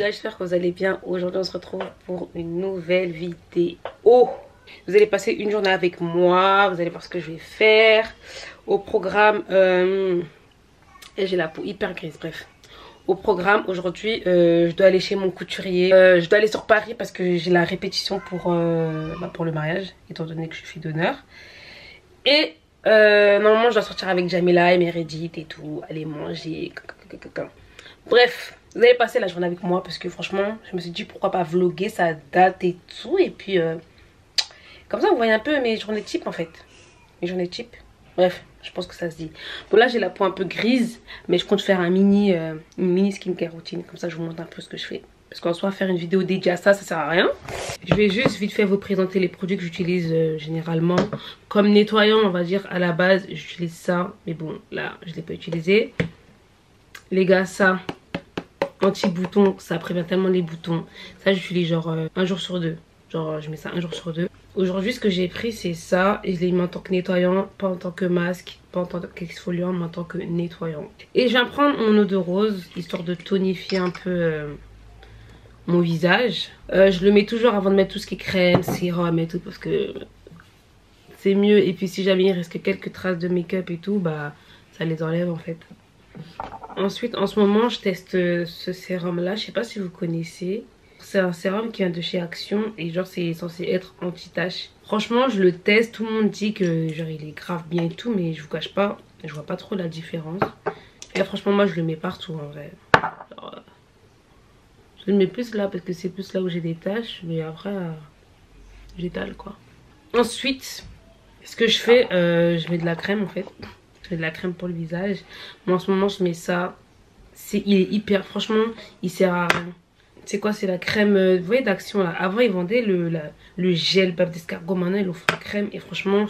gars, j'espère que vous allez bien. Aujourd'hui on se retrouve pour une nouvelle vidéo. Vous allez passer une journée avec moi, vous allez voir ce que je vais faire. Au programme, et j'ai la peau hyper grise, bref. Au programme aujourd'hui, je dois aller chez mon couturier. Je dois aller sur Paris parce que j'ai la répétition pour le mariage, étant donné que je suis fille d'honneur. Et normalement je dois sortir avec Jamila et Meredith et tout, aller manger. Bref, vous allez passer la journée avec moi parce que franchement je me suis dit pourquoi pas vlogger, ça date et tout. Et puis comme ça vous voyez un peu mes journées type en fait. Mes journées type. Bref, je pense que ça se dit. Bon là j'ai la peau un peu grise, mais je compte faire un une mini skincare routine. Comme ça je vous montre un peu ce que je fais. Parce qu'en soi faire une vidéo dédiée à ça, ça sert à rien. Je vais juste vite fait vous présenter les produits que j'utilise généralement. Comme nettoyant on va dire à la base j'utilise ça. Mais bon là je ne l'ai pas utilisé. Les gars ça, anti-bouton, ça prévient tellement les boutons. Ça j'utilise genre un jour sur deux. Genre je mets ça un jour sur deux. Aujourd'hui ce que j'ai pris c'est ça. Et je l'ai mis en tant que nettoyant, pas en tant que masque, pas en tant qu'exfoliant, mais en tant que nettoyant. Et je viens prendre mon eau de rose, histoire de tonifier un peu mon visage. Je le mets toujours avant de mettre tout ce qui est crème, sérum et tout, parce que c'est mieux. Et puis si jamais il reste que quelques traces de make-up et tout, bah ça les enlève en fait. Ensuite en ce moment je teste ce sérum là, je sais pas si vous connaissez. C'est un sérum qui vient de chez Action et genre c'est censé être anti-tache. Franchement je le teste, tout le monde dit que genre il est grave bien et tout, mais je vous cache pas, je vois pas trop la différence. Et là, franchement moi je le mets partout en vrai. Alors, je le mets plus là parce que c'est plus là où j'ai des taches, mais après j'étale quoi. Ensuite ce que je fais, je mets de la crème en fait. Je mets de la crème pour le visage. Moi en ce moment je mets ça. Il est hyper, franchement il sert à rien. C'est quoi? C'est la crème, vous voyez, d'Action là. Avant ils vendaient le gel bave d'escargot, maintenant ils offrent la crème. Et franchement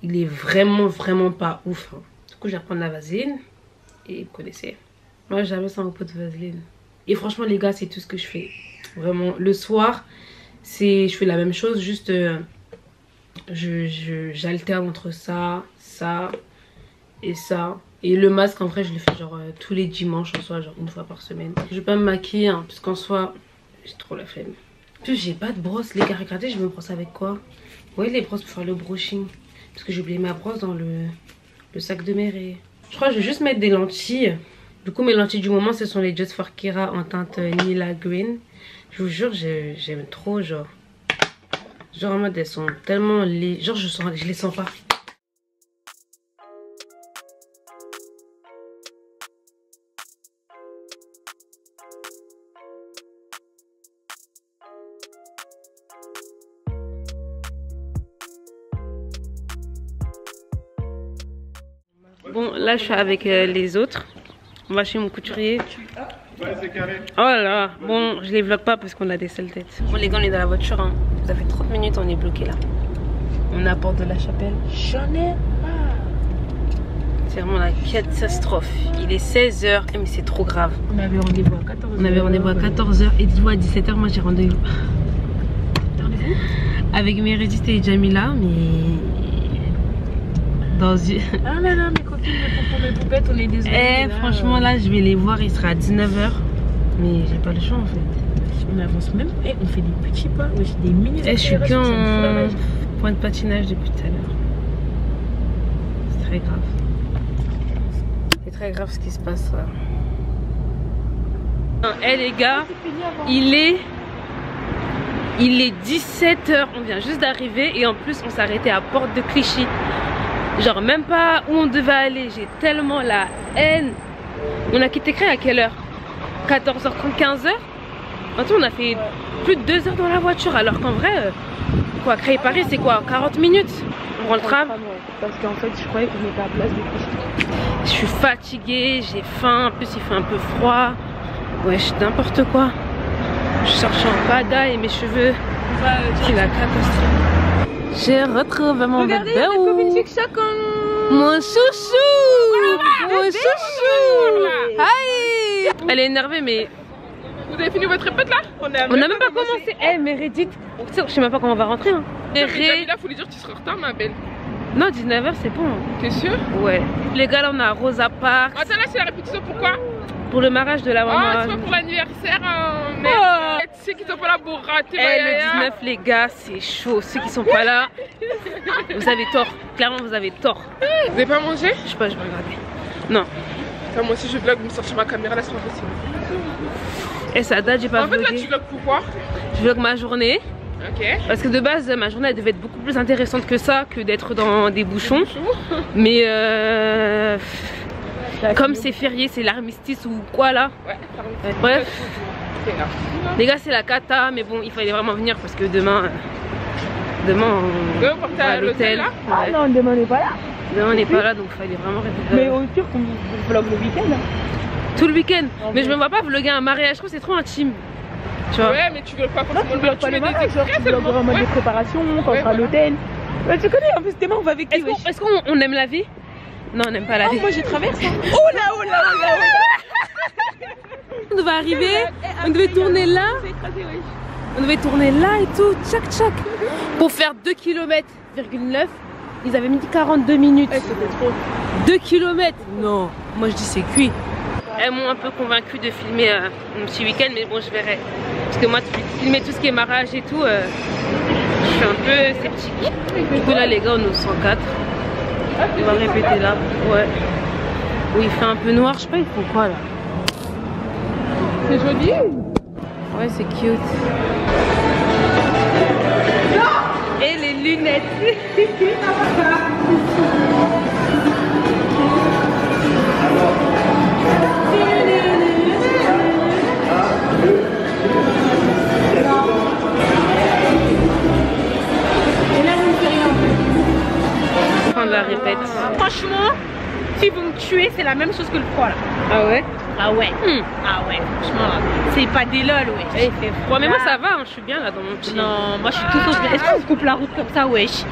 il est vraiment pas ouf hein. Du coup je vais reprendre la vaseline. Et vous connaissez, moi jamais sans un pot de vaseline. Et franchement les gars c'est tout ce que je fais. Vraiment le soir je fais la même chose, juste j'alterne entre ça et ça. Et le masque en vrai je le fais genre tous les dimanches en soi, genre une fois par semaine. Je vais pas me maquiller hein, parce qu'en soi j'ai trop la flemme. En plus j'ai pas de brosse, les gars regardez, je me brosse avec quoi? Vous voyez les brosses pour faire le brushing? Parce que j'ai oublié ma brosse dans le sac de mer. Et je crois que je vais juste mettre des lentilles. Du coup mes lentilles du moment ce sont les Just for Kira en teinte Nila Green. Je vous jure j'aime trop genre en mode elles sont tellement genre je les sens pas. Bon là je suis avec les autres. On va chez mon couturier. Oh là là, bon je les vlog pas parce qu'on a des sales têtes. Bon les gars on est dans la voiture hein. Ça fait 30 minutes on est bloqué là. On est à Porte de la Chapelle. J'en ai marre. C'est vraiment la catastrophe. Il est 16 h mais c'est trop grave. On avait rendez-vous à 14 h. On avait rendez-vous à 14 h et dis-moi à 17 h moi j'ai rendez-vous. Avec Meredith et Jamila mais... dans une... Ah là là mes copines, mes poupons, mes poupettes, on est désolés. Eh franchement là je vais les voir, il sera à 19 h. Mais j'ai pas le choix en fait. On avance même, on fait des petits pas, aussi des mini. Je suis qu'en point de patinage depuis tout à l'heure. C'est très grave. C'est très grave ce qui se passe là. Eh les gars, il est 17 h, on vient juste d'arriver et en plus on s'est arrêté à Porte de Clichy. Genre même pas où on devait aller, j'ai tellement la haine. On a quitté Creil à quelle heure? 14h30, 15h. Attends, on a fait plus de 2 heures dans la voiture alors qu'en vrai, quoi, Creil-Paris c'est quoi? 40 minutes? On prend le tram? Parce qu'en fait je croyais qu'on était à Place de Clichy. Je suis fatiguée, j'ai faim, en plus il fait un peu froid. Wesh, n'importe quoi. Je cherche en badaille et mes cheveux, c'est la catastrophe. J'ai retrouvé mon bébé. Regardez, la copine TikTok. Mon chouchou. Mon chouchou. Aïe. Elle est énervée mais... Vous avez fini votre répète là? On a même pas commencé. Eh Meredith, je sais même pas comment on va rentrer hein. Jamila, faut lui dire que tu seras en retard ma belle. Non 19 h c'est bon. T'es sûr? Ouais. Les gars là on est à Rosa Parks. Attends là c'est la répétition pourquoi? pour le mariage de la maman. Ah, c'est pas pour l'anniversaire, mais tu sais qu'ils sont pas là pour rater. Le 19 les gars, c'est chaud. Ceux qui sont pas là, vous avez tort. Clairement, vous avez tort. Vous avez pas mangé? Je sais pas, je vais regarder. Non. Enfin, moi aussi je vlog, me sortir ma caméra là, c'est pas possible. Et ça date, j'ai pas vlogué. En fait là tu vlogs pourquoi? Je vlog ma journée. Ok. Parce que de base ma journée elle devait être beaucoup plus intéressante que ça, que d'être dans des bouchons. Mais comme c'est férié, c'est l'armistice ou quoi là. Ouais. Bref. Les gars c'est la cata, mais bon il fallait vraiment venir parce que demain on va à l'hôtel. Ah non, demain on n'est pas là. Demain on n'est pas là donc il fallait vraiment rester. Mais au pire qu'on vlog le week-end. Tout le week-end. Mais je me vois pas vlogger un mariage, je trouve que c'est trop intime. Tu vois. Ouais mais tu vlogs pas forcément le mariage, tu vlogs en mode de préparation, quand on sera à l'hôtel. Tu connais en plus demain on va avec qui? Est-ce qu'on aime la vie? Non on n'aime pas la vie. Moi j'ai traversé. Oh là oh là oh là oh là. On devait arriver, on devait tourner là. On devait tourner là et tout, tchac tchac. Pour faire 2 km,9 ils avaient mis 42 minutes. C'était trop. 2 km. Non, moi je dis c'est cuit. Elles m'ont un peu convaincu de filmer mon petit week-end, mais bon je verrai. Parce que moi filmer tout ce qui est mariage et tout, je suis un peu sceptique. Du coup là les gars on est au 104. On va répéter là. Ouais. Où il fait un peu noir, je sais pas ils font quoi là. C'est joli. Ouais c'est cute. Et les lunettes. Fin de la répète. Franchement, si vous me tuez, c'est la même chose que le froid là. Ah ouais? Ah ouais. Ah ouais, franchement là. C'est pas des lol, ouais. Il fait froid, mais moi ça va, hein, je suis bien là dans mon petit. Non, moi je suis tout sauf bien. Est-ce qu'on se coupe la route comme ça, wesh?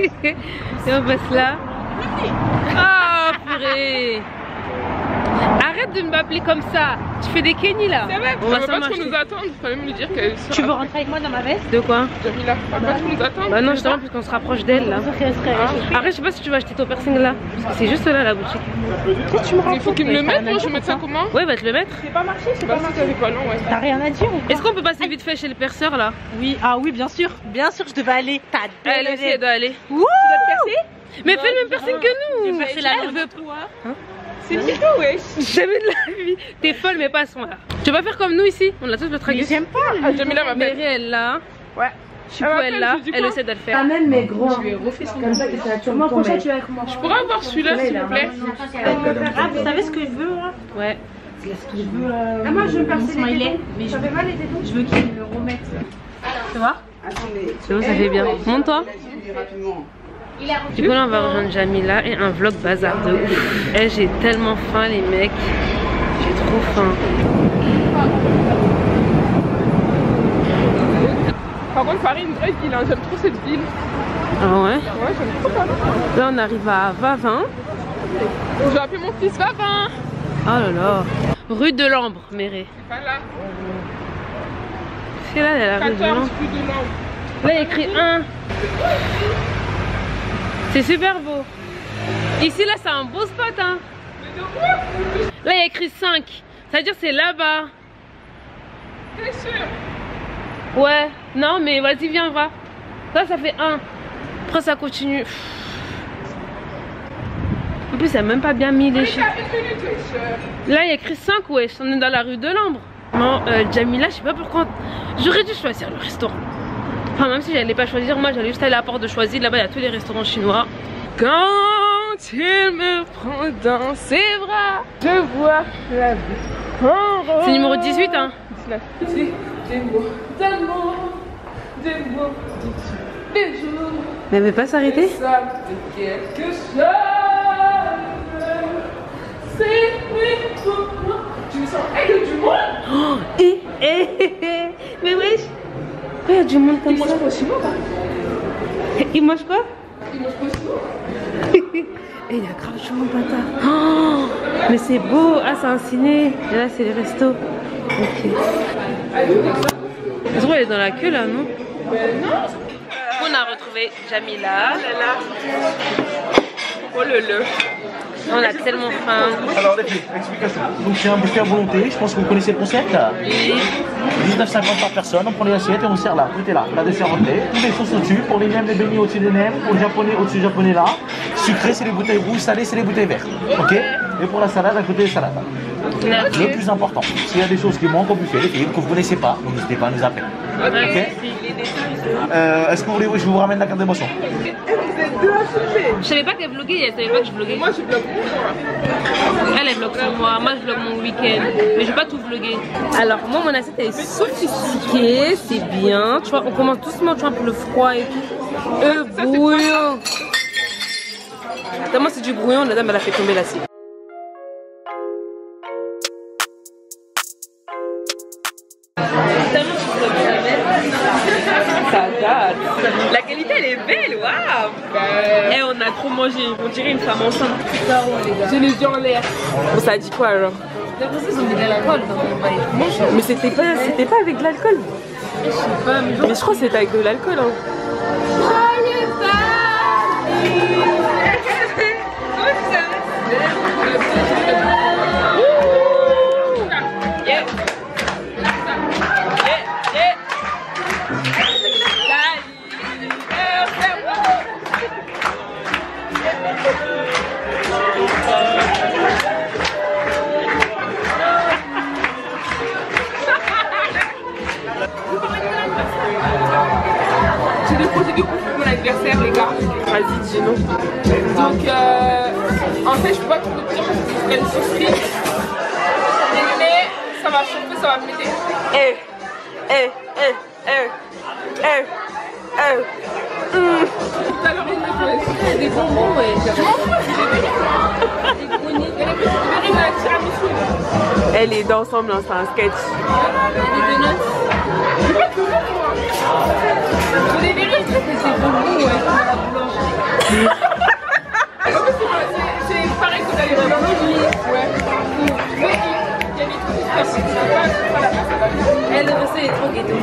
Et on passe là. Ah purée. Arrête de m'appeler comme ça. Tu fais des kennies là. C'est vrai, on va pas s'en trop nous attendre. Il faut même lui dire qu'elle sort. Tu veux rentrer avec moi dans ma veste? De quoi? Jamila, faut pas trop nous attendre. Bah non justement parce qu'on se rapproche d'elle là. Après je sais pas si tu vas acheter ton piercing là. Parce que c'est juste là la boutique. Il faut qu'il me le mette, moi je vais mettre ça comment? Ouais va te le mettre. C'est pas marché, c'est Bah pas si marché. t'avais pas long, ouais. T'as rien à dire ou quoi? Est-ce qu'on peut passer vite fait chez le perceur là? Oui, ah oui, bien sûr. Bien sûr, je devais aller. Elle aussi elle doit aller. Wouh! Tu dois te percer? Mais fais le même piercing que nous. Je vais la Elle langue. veut pas. C'est Nico, wesh. Jamais de la vie. T'es folle mais pas à ce point là. Tu vas faire comme nous ici. On a tous le Mais tragus. j'aime pas. Ah, Jamila m'appelle. Mary elle là. Ouais. Chipou elle là. Elle essaie de le faire. Même mais gros. Je lui ai refait son Comme ça que ça tourne. Moi prochain tu es avec moi. Je pourrais avoir celui-là s'il vous plaît? Ah, vous savez ce que je veux, moi? Ouais. Je veux. Ah moi je veux passer les smiley, tétons. mais Ça fait mal les tétons. je veux qu'il me le remette. Tu vois? C'est bon ça fait bien. Monte-toi. Du coup là on va rejoindre Jamila et un vlog bazar de ouf. Eh, j'ai tellement faim les mecs. J'ai trop faim. Par contre Paris une vraie ville, hein. J'aime trop cette ville. Ah ouais? Ouais j'aime trop Paris. Là on arrive à Vavin. Je vais appeler mon fils Vavin. Oh là là. Rue de l'Ambre, Méré. C'est pas là. C'est là, il y a la rue de 14 l'Ambre. plus de l'Ambre. Là il y a écrit 1. C'est super beau. Ici là c'est un beau spot hein. Là il y a écrit 5. Ça veut dire c'est là-bas. T'es sûr? Ouais. Non mais vas-y viens va. Là ça fait 1. Après ça continue. En plus, elle a même pas bien mis les chiffres. Là, il y a écrit 5, wesh. On est dans la rue de l'Ambre. Non, Jamila, je sais pas pourquoi. J'aurais dû choisir le restaurant. Enfin, même si j'allais pas choisir, moi j'allais juste aller à la porte de Choisy. Là-bas, il y a tous les restaurants chinois. Quand il me prend dans ses bras, je vois la vie. C'est numéro 18, hein. 19. Des mots d'amour, des mots, des jours. Mais elle veut pas s'arrêter? Ça de quelque chose. C'est pour moi. Tu me sens avec du monde? Oh, mais wesh. Pourquoi il y a du monde comme ça? Il mange quoi sinon? Il mange quoi? Il mange quoi sinon? Et il y a grave chaud mon bâtard. Oh, mais c'est beau. Ah c'est un ciné. Et là c'est les restos. Ok. Je trouve elle est dans la queue là non? Non. On a retrouvé Jamila. Oh le le. On a tellement faim. Alors les filles, explication. Donc c'est un buffet à volonté, je pense que vous connaissez le concept. Oui. 19,50 par personne, on prend les assiettes et on sert là. Tout est là. La dessert entrée, les sauces au-dessus. Pour les nems, les beignets au-dessus des nems. Pour les japonais, au-dessus des japonais là. Sucré, c'est les bouteilles rouges, salé, c'est les bouteilles vertes. Ok. Et pour la salade, à côté des salades. Merci. Le plus important, s'il y a des choses qui manquent au buffet, les filles, que vous ne connaissez pas, n'hésitez pas à nous appeler. Ok. Est-ce que vous voulez que je vous ramène la carte de boisson? Je savais pas qu'elle vloguait, elle savait pas que je vloguais. Moi, je bloque pour moi. Elle vlog sur moi, moi je vlog mon week-end. Mais je vais pas tout vlogger. Alors moi mon assiette elle est sophistiquée, c'est bien. Tu vois, on commence doucement, tu vois, un peu le froid et tout. Bouillon. Tellement c'est du brouillon, la dame elle a fait tomber l'assiette. Ça date. La qualité elle est belle, waouh. Eh, on a trop mangé, on dirait une femme enceinte. J'ai les yeux en l'air. Bon, ça a dit quoi alors? Les Français ils ont mis de l'alcool dans Mais c'était pas avec de l'alcool. Je sais pas, mais Mais je crois que c'était avec de l'alcool. Hein. J'ai déposé du coup pour mon anniversaire, les gars. Vas-y, dis non. Donc, en fait, je peux pas tout vous dire parce que ce serait une surprise. Mais ça va chauffer, ça va péter. Tout à l'heure, il me faut des bonbons, ouais. Je m'en fous, j'ai des brownies. Il y a la petite tiramisu. Elle est d'ensemble, hein, c'est un sketch. Des donuts. Je pas tout le monde, moi. J'ai des vérités, c'est des bonbons, ouais. C'est pareil que dans les boulangeries. Ouais. Mais il y a des trucs parce que tu peux pas la place. elle le recette est trop ghetto.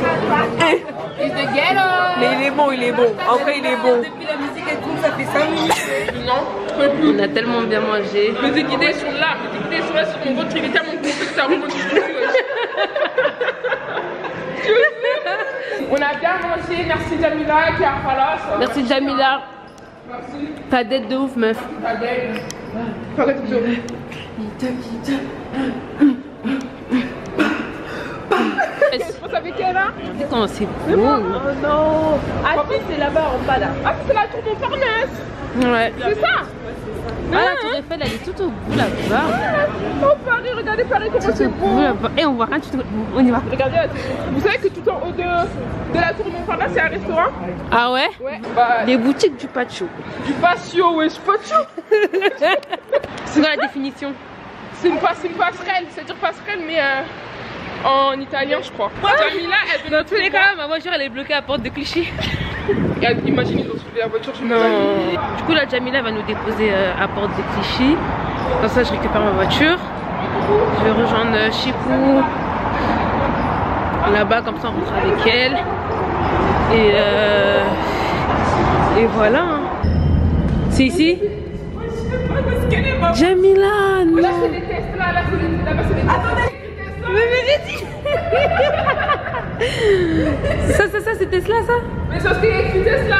Il est ghetto. Mais il est bon, il est bon. En vrai, il est bon. Depuis la musique et tout, ça fait 5 minutes. Non, je peux plus. On a tellement bien mangé. Mes équidés sont là, sur mon ventre, il est tellement gonflé que ça remonte jusqu'au cul. On a bien mangé, merci Jamila qui a voilà. Merci Jamila. Merci. Ta dette de ouf, meuf. Ta gueule. Arrête de jouer. Vous savez qui est là? Quand c'est Oh beau. non. Ah si, c'est là-bas en bas là. Ah, c'est la tour Montparnasse. Ouais. C'est ça? Ah, la tour Eiffel, elle est tout au bout là-bas. Oh Paris, regardez Paris comment c'est beau. Et on voit rien, on y va. Regardez, vous savez que tout en haut de la tour Montparnasse, c'est un restaurant? Ah ouais? Ouais. Bah, Les boutiques du Pacho. du patio, wesh, patio. C'est quoi la définition? C'est une passerelle, c'est-à-dire passerelle, mais en italien, je crois. Jamila, elle veut Dans tous les cas, ma voiture elle est bloquée à la porte de Clichy. Imagine, ils ont soulevé la voiture, je me Non. Du coup, la Jamila va nous déposer à porte de Clichy. Comme ça, je récupère ma voiture. Je vais rejoindre Chipou là-bas, comme ça on rentre avec elle. Et voilà. Hein. C'est ici? Jamila, non. Là, c'est des Tesla, là, là-bas, c'est des Tesla. Attendez, Mais j'ai dit. Ça, c'est Tesla, ça? mais sauf qu'il y a écrit Tesla,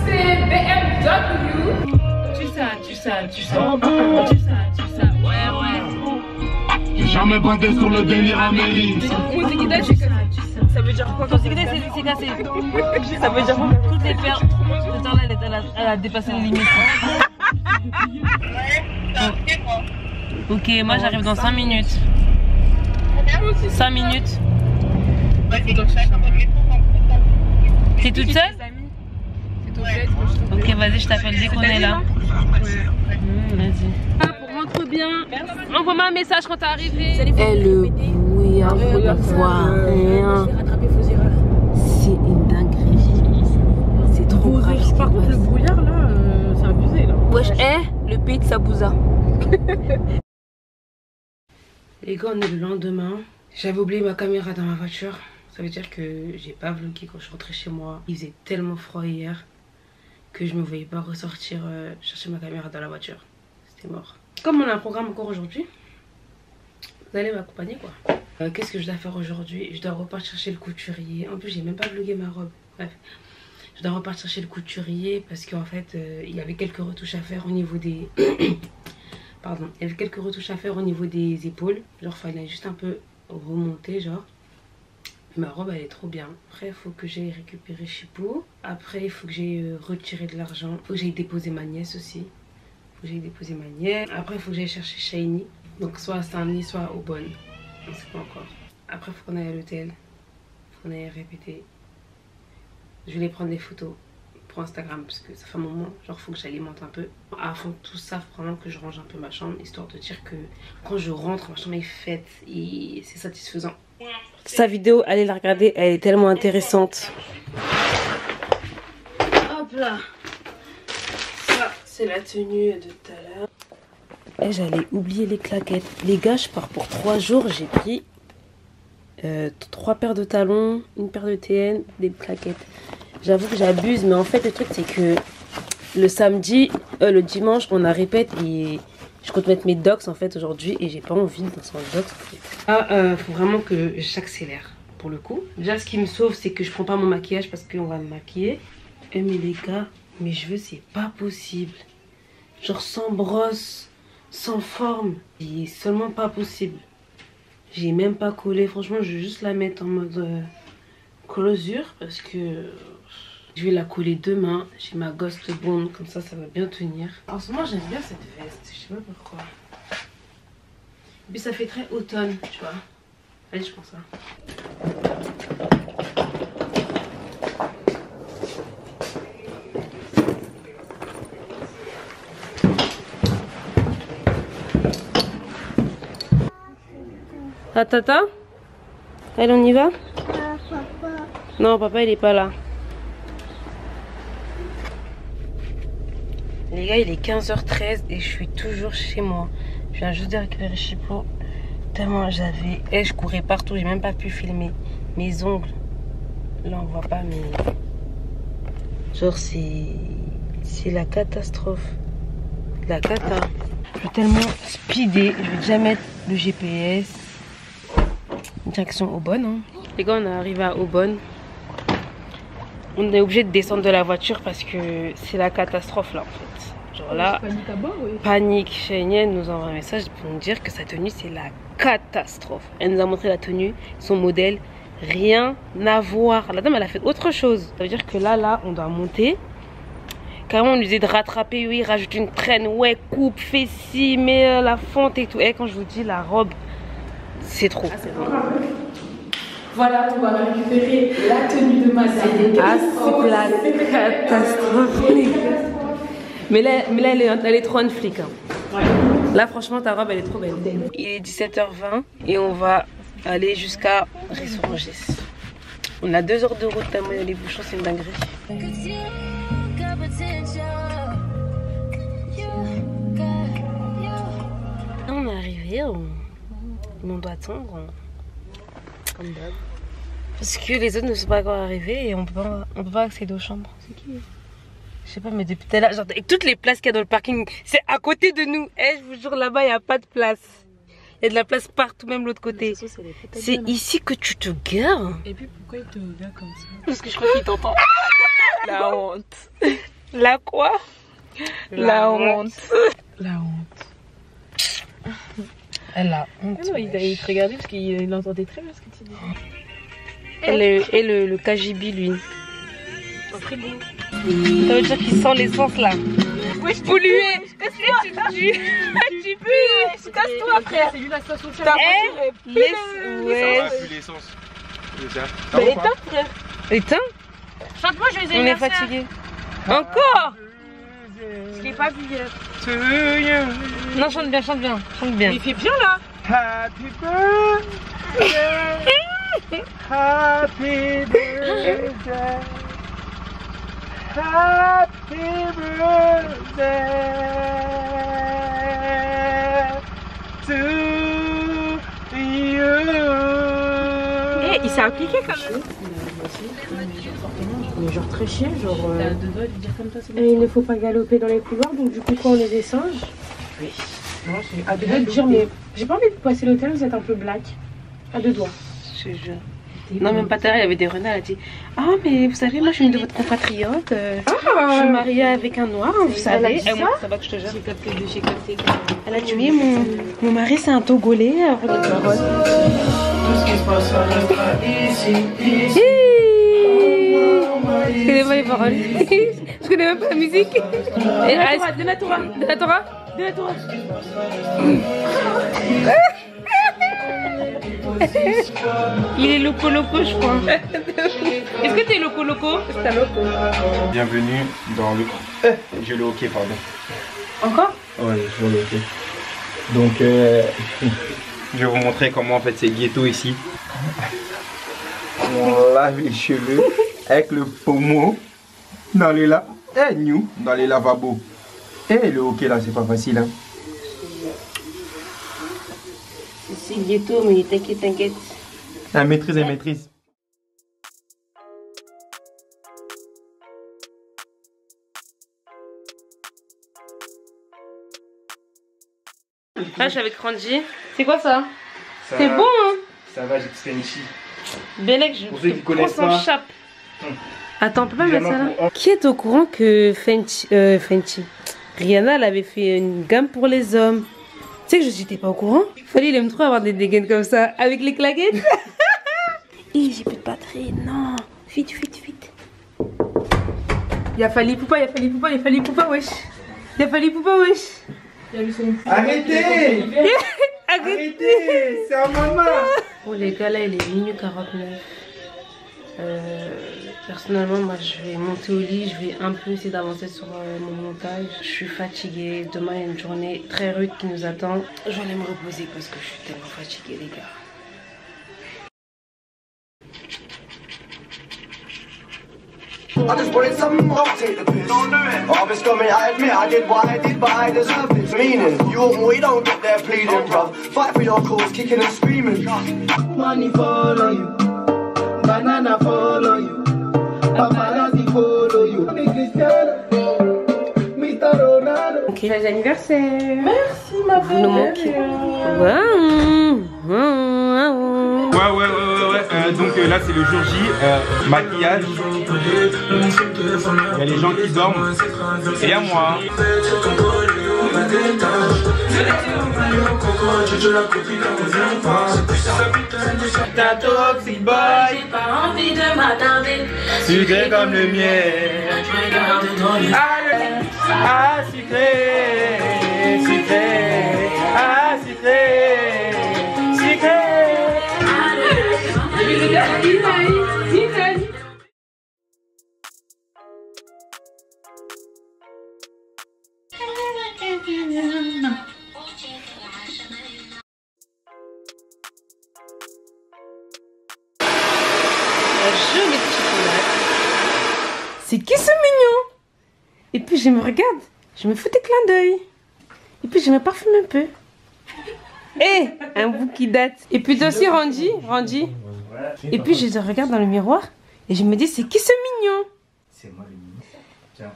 c'est BMW. Tu sais, ouais. J'ai jamais bandé sur le délire américain. Mon guidage, ça veut dire quoi? Ton guidage, c'est cassé. Ça veut dire quoi? Toutes les paires, ce temps-là, elle a dépassé les limites. Ok, moi j'arrive dans 5 minutes. 5 minutes. T'es toute seule? Ok, vas-y, je t'appelle dès qu'on est là. Vas-y. Pour rentre bien. Envoie-moi un message quand t'es arrivé. Et le brouillard, on ne voit rien. C'est une dinguerie. C'est trop grave. Par contre, le brouillard là, c'est abusé là. Wesh, le pays de Sabouza. Les gars, on est le lendemain. J'avais oublié ma caméra dans ma voiture. Ça veut dire que j'ai pas vlogué quand je suis rentrée chez moi. Il faisait tellement froid hier que je me voyais pas ressortir chercher ma caméra dans la voiture. C'était mort. Comme on a un programme encore aujourd'hui, vous allez m'accompagner quoi. Qu'est-ce que je dois faire aujourd'hui? Je dois repartir chez le couturier. En plus j'ai même pas vlogué ma robe. Bref, je dois repartir chez le couturier parce qu'en fait il y avait quelques retouches à faire au niveau des... Pardon, il y avait quelques retouches à faire au niveau des épaules. Genre fallait juste un peu remonter genre. Ma robe elle est trop bien. Après il faut que j'aille récupérer Chipou. Après il faut que j'aille retirer de l'argent. Il faut que j'aille déposer ma nièce aussi. Il faut que j'aille déposer ma nièce. Après il faut que j'aille chercher Shiny. Donc soit à Saint-Denis soit à Aubonne. On sait pas encore. Après il faut qu'on aille à l'hôtel. Il faut qu'on aille répéter. Je vais aller prendre des photos pour Instagram parce que ça fait un moment. Genre il faut que j'alimente un peu. À fond tout ça, il faut vraiment que je range un peu ma chambre. Histoire de dire que quand je rentre ma chambre est faite et c'est satisfaisant. Sa vidéo, allez la regarder, elle est tellement intéressante. Hop là. Ça, c'est la tenue de tout à l'heure. Et j'allais oublier les claquettes. Les gars, je pars pour 3 jours. J'ai pris 3 paires de talons, une paire de TN, des claquettes. J'avoue que j'abuse, mais en fait, le truc, c'est que le samedi, le dimanche, on a répète et... Je compte mettre mes docs en fait aujourd'hui et j'ai pas envie de descendre docs en fait. Ah, faut vraiment que j'accélère pour le coup. Déjà ce qui me sauve c'est que je prends pas mon maquillage parce qu'on va me maquiller. Eh mais les gars, mes cheveux c'est pas possible. Genre sans brosse, sans forme. C'est seulement pas possible. J'ai même pas collé. Franchement je vais juste la mettre en mode closure parce que... Je vais la coller demain. J'ai ma Ghost Bond, comme ça, ça va bien tenir. En ce moment, j'aime bien cette veste. Je sais pas pourquoi. Et puis ça fait très automne, tu vois. Allez, je prends ça. Ah, tata? Allez, on y va? Non, papa, il est pas là. Les gars, il est 15h13 et je suis toujours chez moi. Je viens juste de récupérer Chipou. Tellement j'avais... Et je courais partout, j'ai même pas pu filmer. Mes ongles. Là, on voit pas, mais... Genre, c'est la catastrophe. La cata. Je vais tellement speeder. Je vais déjà mettre le GPS. Direction Aubonne. Hein. Les gars, on est arrivé à Aubonne. On est obligé de descendre de la voiture parce que c'est la catastrophe là en fait. Genre là, panique à bord, oui. Panique. Cheyenne nous envoie un message pour nous dire que sa tenue c'est la catastrophe. Elle nous a montré la tenue, son modèle, rien à voir. La dame elle a fait autre chose. Ça veut dire que là on doit monter. Carrément on lui disait de rattraper, oui, rajoute une traîne, ouais, coupe, fais ci, mets la fente et tout. Et quand je vous dis la robe, c'est trop. Ah, c'est trop. Voilà, on va récupérer la tenue de madame. Ah, c'est la catastrophe. Mais là elle est trop un flic. Hein. Ouais. Là, franchement, ta robe, elle est trop belle. Il est 17h20 et on va aller jusqu'à Rissorangis. On a 2 heures de route tellement il y a les bouchons, c'est une dinguerie. On est arrivé, on doit attendre. Comme d'hab. Parce que les autres ne sont pas encore arrivés et on peut pas accéder aux chambres. C'est qui? Je sais pas, mais depuis tout à l'heure, genre, et toutes les places qu'il y a dans le parking, c'est à côté de nous. Eh, je vous jure, là-bas, il n'y a pas de place. Il y a de la place partout, même l'autre côté. C'est ici que tu te gares. Et puis pourquoi il te gare comme ça? Parce que je crois qu'il t'entend. La honte. La quoi? La honte. La honte. Elle a honte. Ah non, il te regardait parce qu'il entendait très bien ce que tu disais. Et le KGB, lui. Au frigo. Ça veut dire qu'il sent l'essence là. Wesh, pollué. Tu pues. Casse-toi, frère. C'est juste la station de chaleur. l'essence. Mais éteins, frère. Éteins. Chante-moi, je les ai. On est fatigué. Encore. Je l'ai pas vu hier. Non, chante bien, chante bien. Chante bien. Il fait bien là. Happy birthday. Happy birthday. Happy birthday to you. Eh, il s'est appliqué quand même. Mais genre très chien, genre. Et il ne faut pas galoper dans les couloirs, donc du coup, quand on les descend. Oui. Non, c'est à deux doigts de dire, mais j'ai pas envie de passer l'hôtel, vous êtes un peu black. À deux doigts. Je te jure. Non, même pas tard, il y avait des renards. Elle a dit ah, mais vous savez, moi je suis une de votre compatriote. Je suis mariée avec un noir, vous savez. Et moi, ça va que je te jure. J'ai capté. Elle a tué mon mari, c'est un Togolais. Je connais pas les paroles. Je connais même pas la musique. De la Torah. De la Torah. De la Torah. Il est loco, je crois. Est-ce que t'es loco? C'est un loco. Bienvenue dans le... je le hockey, pardon. Encore? Ouais, je le hockey. Donc, je vais vous montrer comment en fait c'est ghetto ici. On lave les cheveux avec le pommeau dans les dans les lavabos. Et le hockey là, c'est pas facile, hein. C'est ghetto, mais t'inquiète. Elle maîtrise. Là, je suis avec Ranji. C'est quoi ça? C'est bon, hein? Ça va, j'ai Fenty. Belek, je Pour ceux qui connaissent pas. chape. Attends, on peut pas mettre ça là? Qui est au courant que Fenty Rihanna, elle avait fait une gamme pour les hommes? Tu sais que j'étais pas au courant? Fallait, il aime trop avoir des dégaines comme ça, avec les claquettes. J'ai plus de batterie, non. Vite. Y'a Fali Poupa, wesh. Y'a Fali Poupa, wesh. Arrêtez! Arrêtez! C'est un maman! Bon les gars, là il est minuit 49. Personnellement, moi je vais monter au lit, je vais un peu essayer d'avancer sur mon montage. Je suis fatiguée, demain il y a une journée très rude qui nous attend. Je vais aller me reposer parce que je suis tellement fatiguée les gars. I just wanted some more, take the piss. Don't do it. Oh, it's coming, I admit I did what I did, but I deserve this. Meaning, you and we don't get there pleading, bruv. Fight for your cause, kicking and screaming. Money follow you, banana follow you, paparazzi follow you. Mr. Ronaldo. Ok, joyeux anniversaire. Merci ma belle. Vous nous manquez. Ouais. Donc là c'est le jour J, maquillage. Il y a les gens qui dorment. Et il y a moi. Ta toxic boy. J'ai pas envie de m'attarder. Sucré comme le miel. Ah, sucré. C'est qui ce mignon? Et puis je me regarde, je me fous des clins d'œil. Et puis je me parfume un peu. Un bout qui date. Et puis toi aussi Ranji. Et puis je regarde dans le miroir et je me dis c'est qui ce mignon? C'est moi le mignon. Tiens.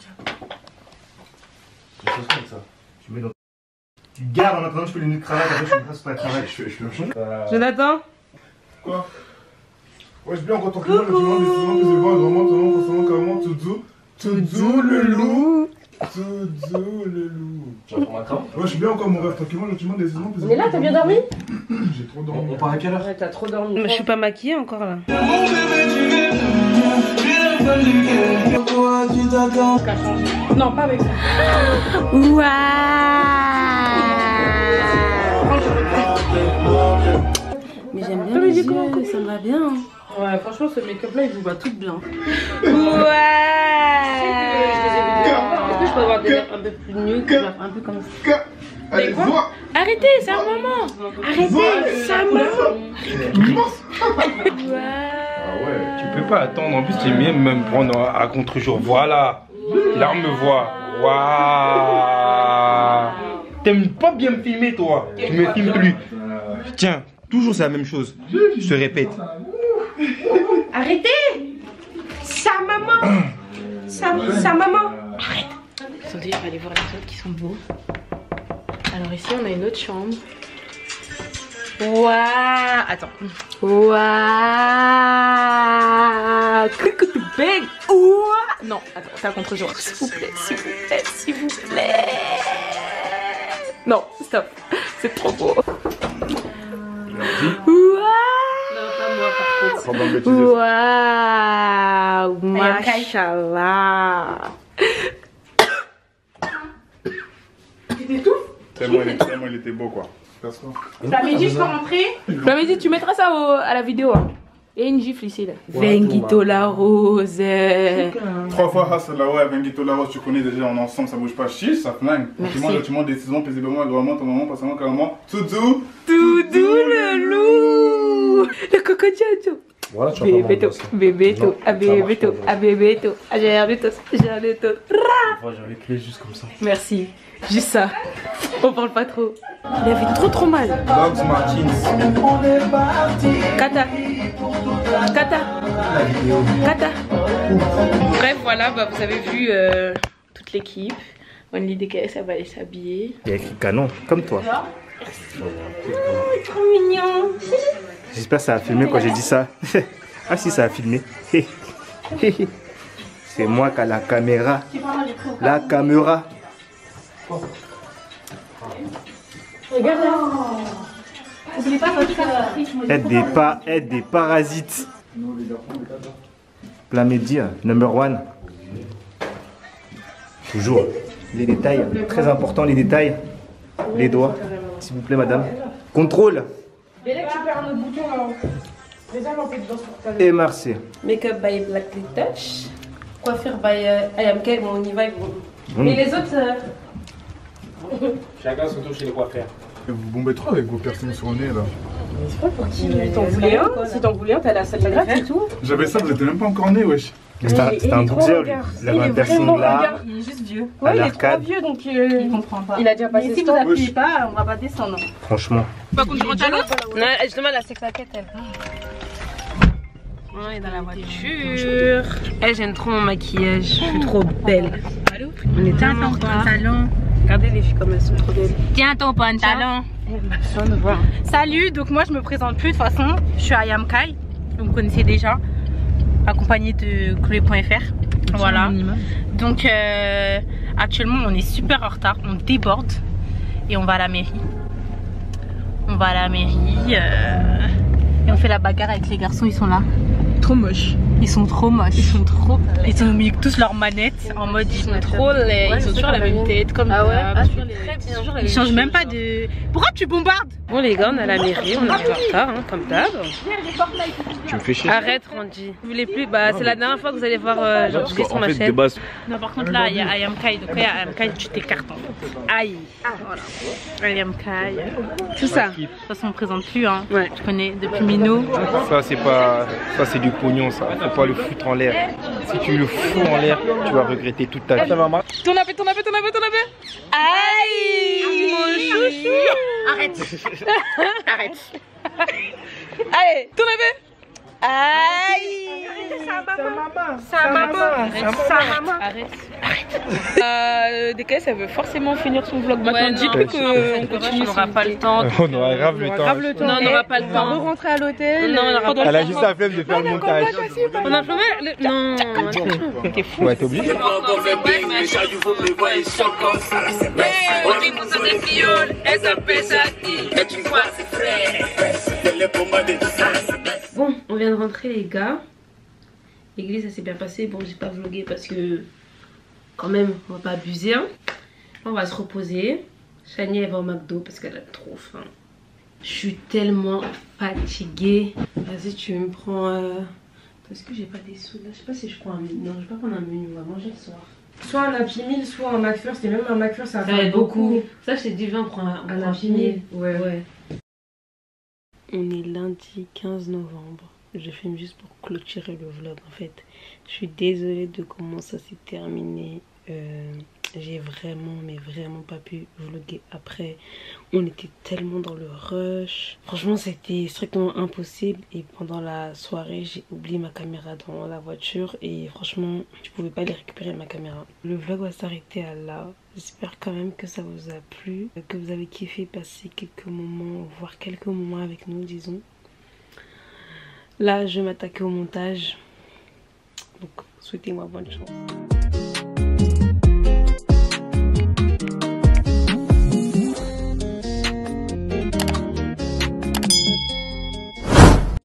Des choses comme ça. Tu mets dans... Tu gardes en attendant que je fais une cravate, après je me passe la cravate. Je peux me changer. Jonathan? Quoi? Ouais, je bien encore ton climat, le climat, mais souvent que c'est bon, vraiment, comment, Toudou le loup. Tu vas prendre un temps? Ouais, je suis bien encore mon rêve, tranquillement, le climat, des saisons. Mais là, t'as bien dormi? J'ai trop dormi. On part à quelle heure? Ouais, t'as trop dormi. Mais je suis pas maquillée encore là. Non, pas avec ça. Waouh! Mais j'aime bien les yeux, ça me va bien. Ouais, franchement, ce make-up là, il vous va tout bien. Ouais! Est-ce que je peux avoir des lèvres un peu plus nues, un peu comme ça? Allez, vois! Arrêtez, c'est un moment! Arrêtez, c'est un moment! Ah ouais, tu peux pas attendre. En plus, tu aimes bien me prendre à contre-jour. Voilà. Là, on me voit. Waouh. T'aimes pas bien me filmer, toi. Tu me filmes plus. Tiens, toujours c'est la même chose. Je te répète. Arrêtez! Sa maman! Sa maman! Arrête! Attendez, je vais aller voir les autres qui sont beaux. Alors ici on a une autre chambre. Waouh. Attends. Waouh. Coucou tout big. Ouah. Non, attends, t'as contre-jour. S'il vous plaît, s'il vous plaît, s'il vous plaît. Non, stop. C'est trop beau. Waouh. Machallah. Tellement il était beau quoi. Flamidi, je peux rentrer? Flamidi, tu mettras ça à la vidéo. Hein. Et une gifle ici là. Venguito la rose. 3 fois Hassala, ouais, Venguito la rose, tu connais déjà, on est ensemble, ça bouge pas, chiche, ça flingue. Tu montes décision, paisiblement, agréablement, ton maman, passamment, carrément. Toudou. Toudou le loup. Le cocodiojo. Voilà, tu Bébéto, bébéto, ah bébéto, ah bébéto, ah j'ai l'air de tous, j'ai l'air de tous. J'avais clé juste comme ça. Merci, juste ça. On parle pas trop. Il avait trop mal. Dogs Martins. Kata. Kata. Kata. Bref, voilà, bah, vous avez vu toute l'équipe. Only DKS, elle va aller s'habiller. Il y a écrit canon, comme toi. Trop mignon. J'espère que ça a filmé quand j'ai dit ça. Ah si, ça a filmé. C'est moi qui a la caméra. La caméra. Regarde là. N'oubliez pas votre Aide des parasites. Plamédia, number 1. Toujours. Les détails, très important les détails. Les doigts, s'il vous plaît madame. Contrôle. Et merci. Make-up by Black Touch. Coiffure by IMK, on y va. Et les autres. Chacun se touche chez les coiffeurs. Vous bombez trop avec vos piercings sur le nez là. C'est pas pour qui t'en voulais un. Si t'en voulais un, t'as la salle de grâce et tout. J'avais ça, vous étiez même pas encore né, wesh. C'était un boxeur lui. Il avait un piercing là. Il est juste vieux. Ouais, il est trop vieux donc il comprend pas. Il a déjà passé. Mais si vous appuyez pas, on va pas descendre. Franchement. Pas qu'on rentre à l'eau. Non, justement, la sexaquette, elle. On est dans la voiture. Eh, j'aime trop mon maquillage. Je suis trop belle. On est tellement en retard. Regardez les filles comme elles sont trop belles. Tiens ton pantalon. Salut, donc moi je me présente plus de toute façon. Je suis Ayam Kai. Vous me connaissez déjà. Accompagnée de Chloé.fr. Voilà. Donc actuellement on est super en retard. On déborde. Et on va à la mairie. On va à la mairie. Et on fait la bagarre avec les garçons, ils sont là. Trop moches. Ils sont trop moches. Ils ont mis tous leurs manettes en mode ils sont trop. Ils ont toujours la même tête comme ça. Ils changent même pas de. Pourquoi tu bombardes? Bon les gars, on est à la mairie, on est en retard hein, comme d'hab. Tu me fais chier. Arrête Randy. Vous voulez plus? Bah c'est la dernière fois que vous allez voir Jean-Pierre sur ma chaîne. De base. Non par contre là il y a Ayam Kai, donc là Ayam Kai tu t'écartes en fait. Aïe. Voilà. Ayam Kai. Tout ça. De toute façon on présente plus hein. Ouais. Tu connais depuis Mino. Ça c'est pas. Ça c'est du pognon ça. Faut pas le foutre en l'air. Si tu le fous en l'air, tu vas regretter toute ta vie. Ton appel. Aïe mon chouchou. Arrête. Arrête. Allez, ton appel. Aïe. Sa maman. Arrête. DKS elle veut forcément finir son vlog maintenant. Dis plus qu'on continue, on n'aura pas le temps. On aura grave le temps. Non, on n'aura pas le temps. On va rentrer à l'hôtel. Non, on n'aura pas le temps. Elle a juste la flemme de faire le montage. On a filmé non. T'es fou. Ouais, t'es obligé. Bon, on vient de rentrer les gars. L'église ça s'est bien passé. Bon, j'ai pas vlogué parce que quand même on va pas abuser hein. On va se reposer. Chani elle va au McDo parce qu'elle a trop faim. Je suis tellement fatiguée. Vas-y tu me prends Est-ce que j'ai pas des sous là? Je sais pas si je prends un menu. Non je vais pas prendre un menu, on va manger le soir. Soit un Happy Meal, soit un McFirst. Et même un McFirst ça va beaucoup. Ça je t'ai dit viens on prend un Happy Meal. Ouais. On est lundi 15 novembre. Je filme juste pour clôturer le vlog en fait. Je suis désolée de comment ça s'est terminé. J'ai vraiment mais vraiment pas pu vlogger après. On était tellement dans le rush. Franchement c'était strictement impossible. Et pendant la soirée j'ai oublié ma caméra dans la voiture. Et franchement je pouvais pas aller récupérer ma caméra. Le vlog va s'arrêter à là. J'espère quand même que ça vous a plu, que vous avez kiffé passer quelques moments, voire quelques moments avec nous, disons. Là, je vais m'attaquer au montage. Donc, souhaitez-moi bonne chance.